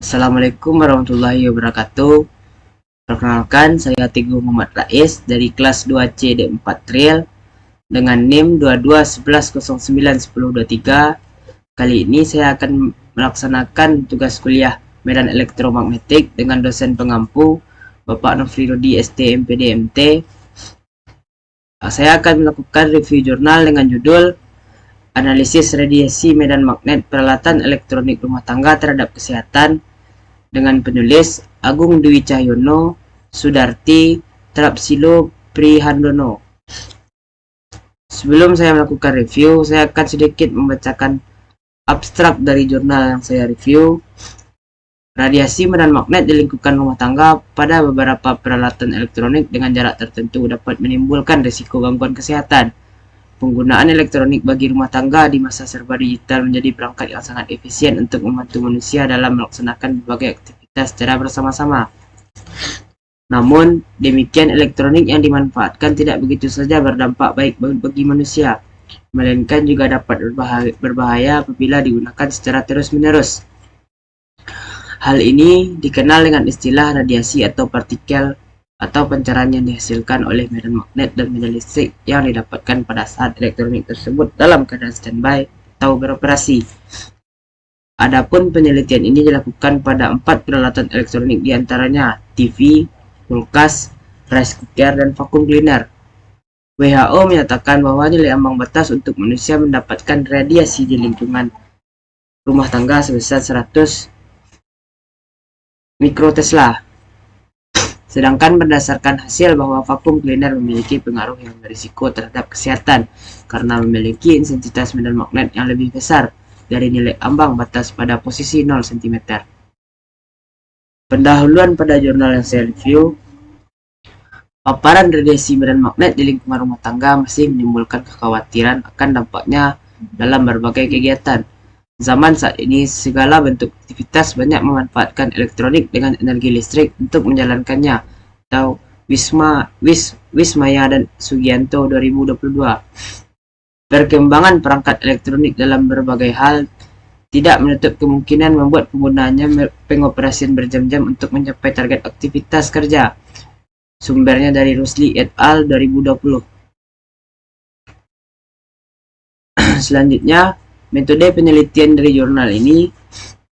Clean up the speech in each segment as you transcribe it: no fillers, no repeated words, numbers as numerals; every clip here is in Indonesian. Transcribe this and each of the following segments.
Assalamualaikum warahmatullahi wabarakatuh. Perkenalkan, saya Teguh Muhammad Rais dari kelas 2C D4 Trial dengan NIM 2211091023. Kali ini saya akan melaksanakan tugas kuliah Medan Elektromagnetik dengan dosen pengampu Bapak Nofri Rudi ST MPD MT. Saya akan melakukan review jurnal dengan judul Analisis Radiasi Medan Magnet Peralatan Elektronik Rumah Tangga Terhadap Kesehatan dengan penulis Agung Dwi Cahyono, Sudarti, Trapsilo Prihandono. Sebelum saya melakukan review, saya akan sedikit membacakan abstrak dari jurnal yang saya review. Radiasi medan magnet di lingkungan rumah tangga pada beberapa peralatan elektronik dengan jarak tertentu dapat menimbulkan risiko gangguan kesehatan. Penggunaan elektronik bagi rumah tangga di masa serba digital menjadi perangkat yang sangat efisien untuk membantu manusia dalam melaksanakan berbagai aktivitas secara bersama-sama. Namun, demikian elektronik yang dimanfaatkan tidak begitu saja berdampak baik bagi manusia, melainkan juga dapat berbahaya apabila digunakan secara terus-menerus. Hal ini dikenal dengan istilah radiasi atau partikel atau pencerahan yang dihasilkan oleh medan magnet dan medan listrik yang didapatkan pada saat elektronik tersebut dalam keadaan standby atau beroperasi. Adapun penelitian ini dilakukan pada 4 peralatan elektronik diantaranya TV, kulkas, rice cooker, dan vacuum cleaner. WHO menyatakan bahwa nilai ambang batas untuk manusia mendapatkan radiasi di lingkungan rumah tangga sebesar 100 mikrotesla. Sedangkan berdasarkan hasil bahwa vacuum cleaner memiliki pengaruh yang berisiko terhadap kesehatan karena memiliki intensitas medan magnet yang lebih besar dari nilai ambang batas pada posisi 0 cm. Pendahuluan pada jurnal yang saya review, paparan radiasi medan magnet di lingkungan rumah tangga masih menimbulkan kekhawatiran akan dampaknya dalam berbagai kegiatan. Zaman saat ini, segala bentuk aktivitas banyak memanfaatkan elektronik dengan energi listrik untuk menjalankannya, atau Wismaya dan Sugianto 2022. Perkembangan perangkat elektronik dalam berbagai hal tidak menutup kemungkinan membuat penggunaannya pengoperasian berjam-jam untuk mencapai target aktivitas kerja. Sumbernya dari Rusli et al. 2020. Selanjutnya, metode penelitian dari jurnal ini.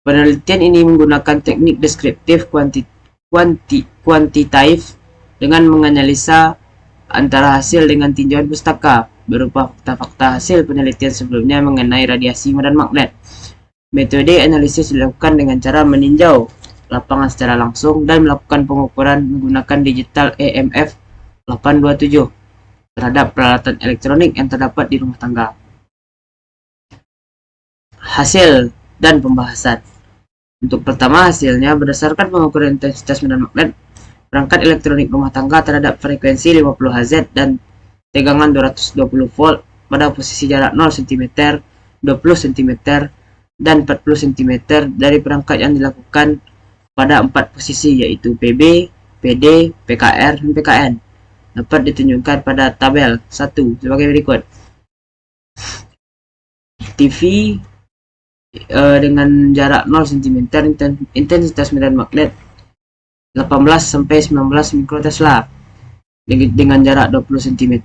Penelitian ini menggunakan teknik deskriptif kuantitatif dengan menganalisa antara hasil dengan tinjauan pustaka berupa fakta-fakta hasil penelitian sebelumnya mengenai radiasi medan magnet. Metode analisis dilakukan dengan cara meninjau lapangan secara langsung dan melakukan pengukuran menggunakan digital EMF 827 terhadap peralatan elektronik yang terdapat di rumah tangga. Hasil dan pembahasan. Untuk pertama, hasilnya berdasarkan pengukuran intensitas medan magnet perangkat elektronik rumah tangga terhadap frekuensi 50 Hz dan tegangan 220 volt pada posisi jarak 0 cm, 20 cm, dan 40 cm dari perangkat yang dilakukan pada 4 posisi yaitu PB, PD, PKR, dan PKN dapat ditunjukkan pada tabel 1 sebagai berikut. TV dengan jarak 0 cm intensitas medan magnet 18 sampai 19 mikrotesla. Dengan jarak 20 cm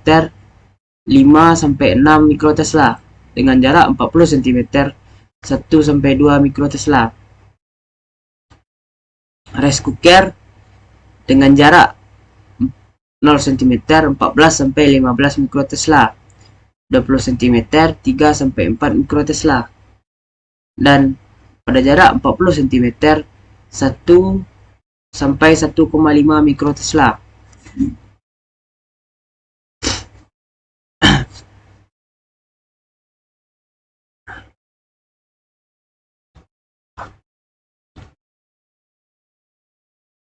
5 sampai 6 mikrotesla. Dengan jarak 40 cm 1 sampai 2 mikrotesla. Rice cooker dengan jarak 0 cm 14 sampai 15 mikrotesla. 20 cm 3 sampai 4 mikrotesla. Dan pada jarak 40 cm 1 sampai 1,5 mikrotesla.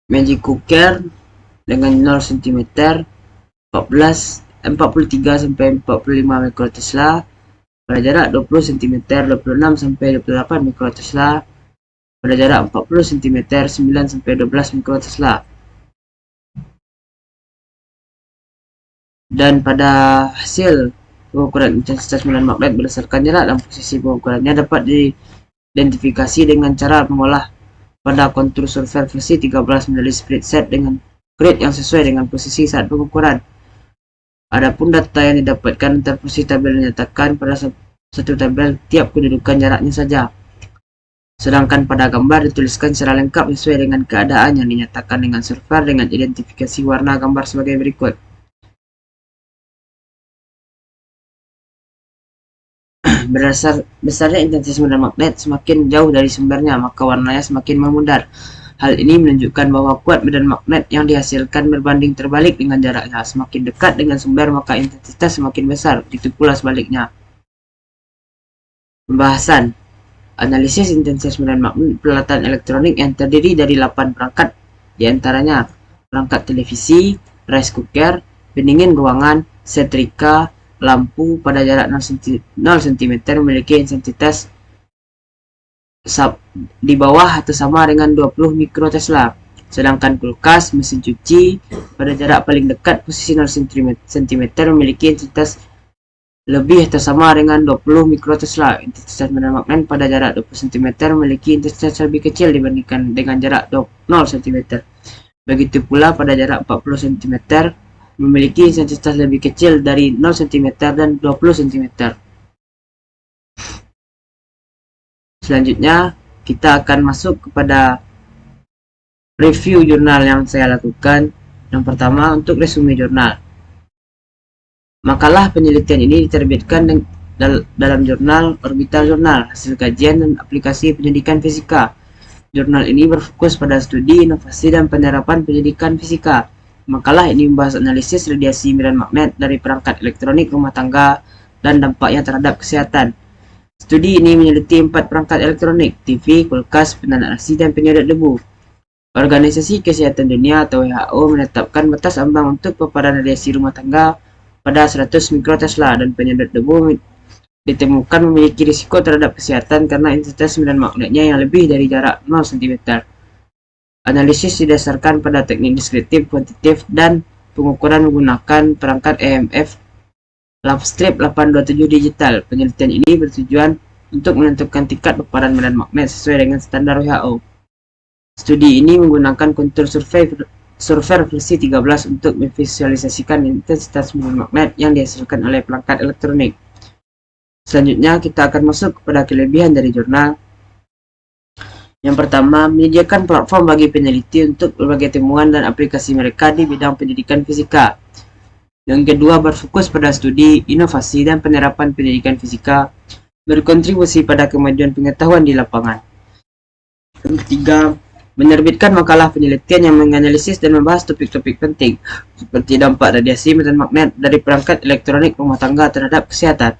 Magic cooker dengan 0 cm 43 sampai 45 mikrotesla. Pada jarak 20 cm 26 sampai 28 mikrotesla. Pada jarak 40 cm 9 sampai 12 mikrotesla. Dan pada hasil pengukuran intensitas medan magnet berdasarkan jarak dan posisi pengukurannya dapat diidentifikasi dengan cara mengolah pada kontur survei versi 13 menjadi split set dengan grid yang sesuai dengan posisi saat pengukuran. Adapun data yang didapatkan antar posisi tabel dinyatakan pada satu tabel tiap kedudukan jaraknya saja. Sedangkan pada gambar dituliskan secara lengkap sesuai dengan keadaan yang dinyatakan dengan server dengan identifikasi warna gambar sebagai berikut. Besarnya intensitas medan magnet semakin jauh dari sumbernya, maka warnanya semakin memudar. Hal ini menunjukkan bahwa kuat medan magnet yang dihasilkan berbanding terbalik dengan jaraknya. Semakin dekat dengan sumber, maka intensitas semakin besar. Begitu pula sebaliknya. Pembahasan analisis intensitas medan magnet peralatan elektronik yang terdiri dari 8 perangkat, diantaranya perangkat televisi, rice cooker, pendingin ruangan, setrika, lampu pada jarak 0 cm memiliki intensitas di bawah atau sama dengan 20 mikrotesla. Sedangkan kulkas, mesin cuci pada jarak paling dekat posisi 0 cm memiliki intensitas lebih atau sama dengan 20 mikrotesla. Intensitas medan magnet pada jarak 20 cm memiliki intensitas lebih kecil dibandingkan dengan jarak 0 cm. Begitu pula pada jarak 40 cm memiliki intensitas lebih kecil dari 0 cm dan 20 cm. Selanjutnya, kita akan masuk kepada review jurnal yang saya lakukan. Yang pertama, untuk resume jurnal. Makalah penelitian ini diterbitkan dalam jurnal Orbital Journal, hasil kajian dan aplikasi pendidikan fisika. Jurnal ini berfokus pada studi, inovasi, dan penerapan pendidikan fisika. Makalah ini membahas analisis radiasi medan magnet dari perangkat elektronik rumah tangga dan dampaknya terhadap kesehatan. Studi ini meneliti 4 perangkat elektronik, TV, kulkas, penanak nasi, dan penyedot debu. Organisasi Kesehatan Dunia atau WHO menetapkan batas ambang untuk paparan radiasi rumah tangga pada 100 mikrotesla dan penyedot debu ditemukan memiliki risiko terhadap kesehatan karena intensitas medan magnetnya yang lebih dari jarak 0 cm. Analisis didasarkan pada teknik deskriptif, kuantitatif, dan pengukuran menggunakan perangkat EMF Labstrip 827 digital. Penelitian ini bertujuan untuk menentukan tingkat paparan medan magnet sesuai dengan standar WHO. Studi ini menggunakan kontur survei versi 13 untuk memvisualisasikan intensitas medan magnet yang dihasilkan oleh perangkat elektronik. Selanjutnya, kita akan masuk kepada kelebihan dari jurnal. Yang pertama, menyediakan platform bagi peneliti untuk berbagai temuan dan aplikasi mereka di bidang pendidikan fisika. Yang kedua, berfokus pada studi, inovasi, dan penerapan pendidikan fisika, berkontribusi pada kemajuan pengetahuan di lapangan. Yang ketiga, menerbitkan makalah penelitian yang menganalisis dan membahas topik-topik penting, seperti dampak radiasi medan magnet dari perangkat elektronik rumah tangga terhadap kesehatan.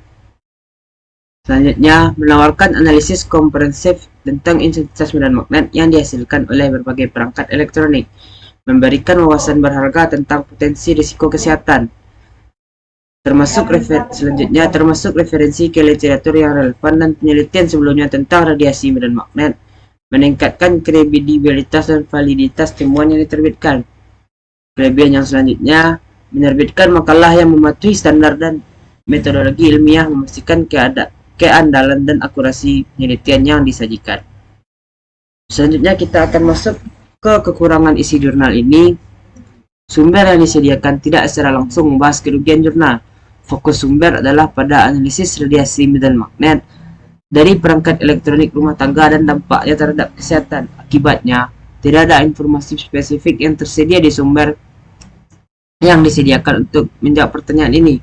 Selanjutnya, menawarkan analisis komprehensif tentang intensitas medan magnet yang dihasilkan oleh berbagai perangkat elektronik, memberikan wawasan berharga tentang potensi risiko kesehatan, termasuk referensi ke literatur yang relevan dan penelitian sebelumnya tentang radiasi medan magnet, meningkatkan kredibilitas dan validitas temuan yang diterbitkan. Kelebihan yang selanjutnya, menerbitkan makalah yang mematuhi standar dan metodologi ilmiah, memastikan keandalan dan akurasi penelitian yang disajikan. Selanjutnya kita akan masuk ke kekurangan isi jurnal ini. Sumber yang disediakan tidak secara langsung membahas kerugian jurnal. Fokus sumber adalah pada analisis radiasi medan magnet dari perangkat elektronik rumah tangga dan dampaknya terhadap kesehatan. Akibatnya, tidak ada informasi spesifik yang tersedia di sumber yang disediakan untuk menjawab pertanyaan ini.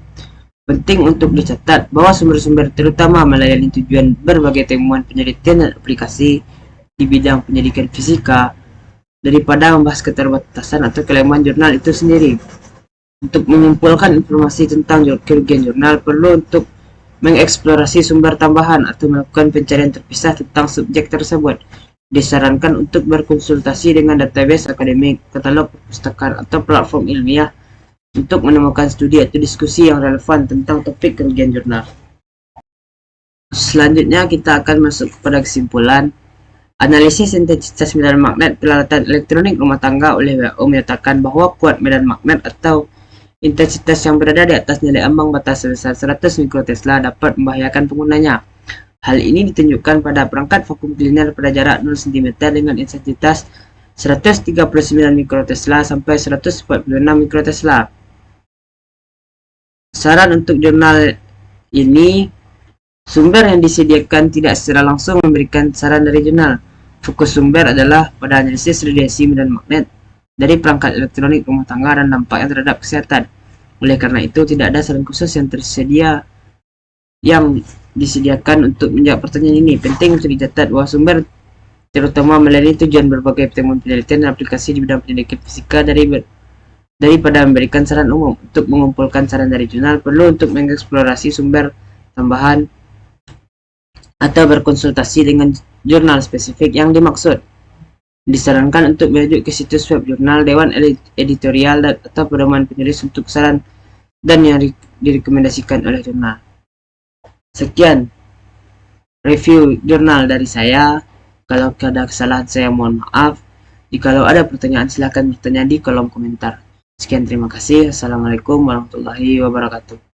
Penting untuk dicatat bahwa sumber-sumber terutama melayani tujuan berbagai temuan penelitian dan aplikasi di bidang pendidikan fisika daripada membahas keterbatasan atau kelemahan jurnal itu sendiri. Untuk mengumpulkan informasi tentang kerugian jurnal, perlu untuk mengeksplorasi sumber tambahan atau melakukan pencarian terpisah tentang subjek tersebut. Disarankan untuk berkonsultasi dengan database akademik, katalog perpustakaan, atau platform ilmiah untuk menemukan studi atau diskusi yang relevan tentang topik kerugian jurnal. Selanjutnya kita akan masuk kepada kesimpulan. Analisis intensitas medan magnet peralatan elektronik rumah tangga oleh WHO menyatakan bahwa kuat medan magnet atau intensitas yang berada di atas nilai ambang batas sebesar 100 mikrotesla dapat membahayakan penggunanya. Hal ini ditunjukkan pada perangkat vakum cleaner pada jarak 0 cm dengan intensitas 139 mikrotesla sampai 146 mikrotesla. Saran untuk jurnal ini, sumber yang disediakan tidak secara langsung memberikan saran dari jurnal. Fokus sumber adalah pada analisis radiasi medan magnet dari perangkat elektronik rumah tangga dan dampaknya terhadap kesehatan. Oleh karena itu, tidak ada saran khusus yang disediakan untuk menjawab pertanyaan ini. Penting untuk dicatat bahwa sumber terutama melayani tujuan berbagai pertemuan penelitian dan aplikasi di bidang pendidikan fisika daripada memberikan saran umum. Untuk mengumpulkan saran dari jurnal, perlu untuk mengeksplorasi sumber tambahan atau berkonsultasi dengan jurnal spesifik yang dimaksud. Disarankan untuk merujuk ke situs web jurnal, dewan editorial, atau pedoman penulis untuk saran dan yang direkomendasikan oleh jurnal. Sekian review jurnal dari saya. Kalau ada kesalahan saya mohon maaf. Jikalau ada pertanyaan silakan bertanya di kolom komentar. Sekian, terima kasih. Assalamualaikum warahmatullahi wabarakatuh.